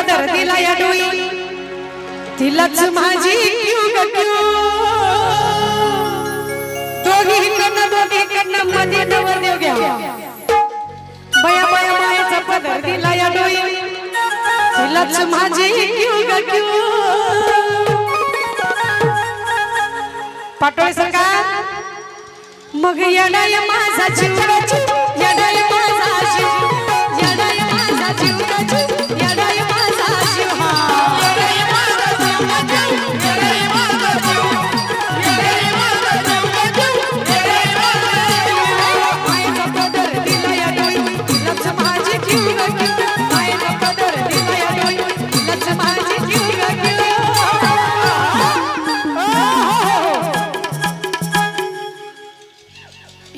पदर दिला या डोई तिलाच माझी दोघीकडनं मध्ये नवरदेव घ्या बया बया मायेचा पदर दिला या डोई तिलाच माझी पाटोळे सरकार मग येडाय माझा जीव येडाय माझा जीव येडाय माझा जीव येडाय माझा जीव येडाय माझा जीव येडाय माझा जीव येडाय माझा जीव येडाय माझा जीव मायेचा पदर दिला या डोई लक्ष माझी जीव मायेचा पदर दिला या डोई लक्ष माझी जीव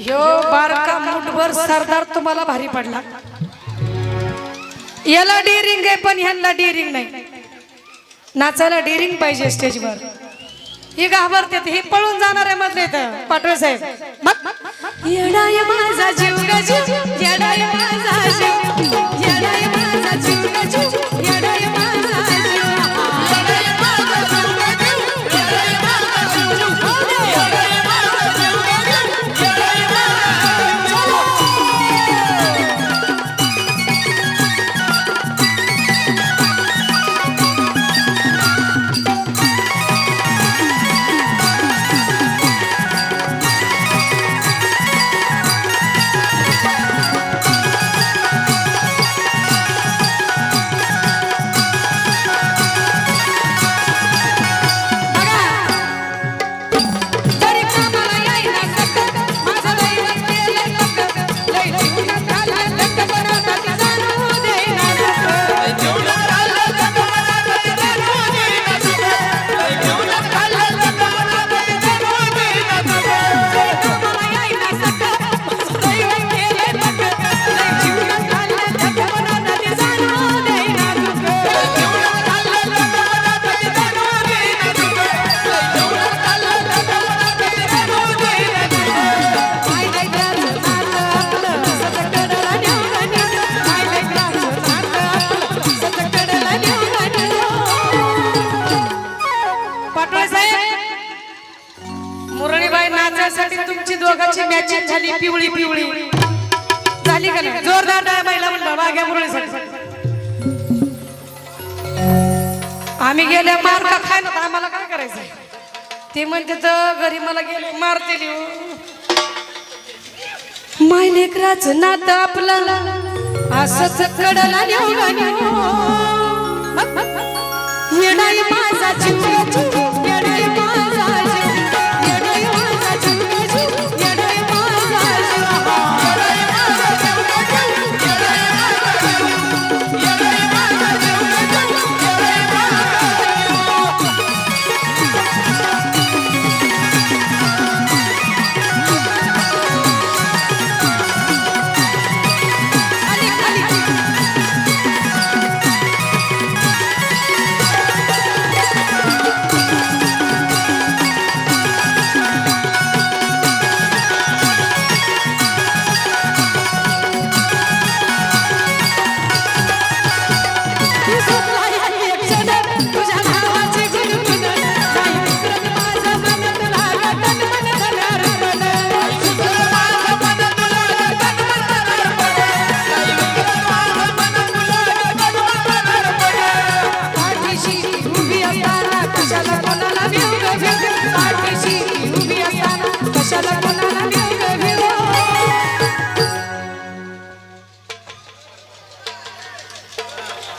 यो बारका मुठभर सरदार तुम्हाला भारी पडला याला डेरिंग आहे पण ह्यांना डेरिंग नाही नाचायला डेरिंग पाहिजे स्टेजवर ही घाबरते ही पळून जाणार आहे मधले तर पाटोळे साहेब येडाय माझा जीव येडाय माझा जीव येडाय माझा जीव येडाय माझा जीव येडाय माझा जीव येडाय माझा जीव येडाय माझा जीव तुमची दोघांची मॅचिंग झाली पिवळी पिवळी झाली का नाही जोरदार टाळ्या महिला म्हणला वाघ्या मुरळीसाठी आम्ही गेल्या मार का खायला तर आम्हाला काय करायचं ते म्हणते तर घरी मला गेले मारते माय लेकराचं नातं आपलं असंच कडला येडाय माझा जीव येडाय माझा जीव येडाय माझा जीव येडाय माझा जीव येडाय माझा जीव येडाय माझा जीव येडाय माझा जीव येडाय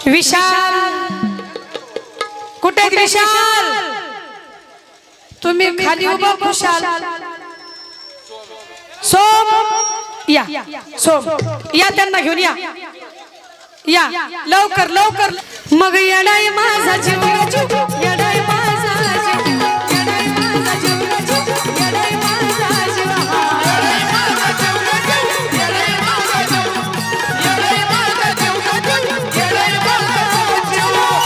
विशाल कुठे विशाल तुम्ही खाली उभा खुशाल सोम या सोम या त्यांना घेऊन या लवकर लवकर मग येडाय माझा जीव येडाय माझा जीव येडाय माझा जीव येडाय माझा जीव येडाय माझा जीव येडाय माझा जीव येडाय माझा जीव येडाय माझा जीव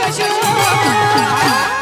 ग शिव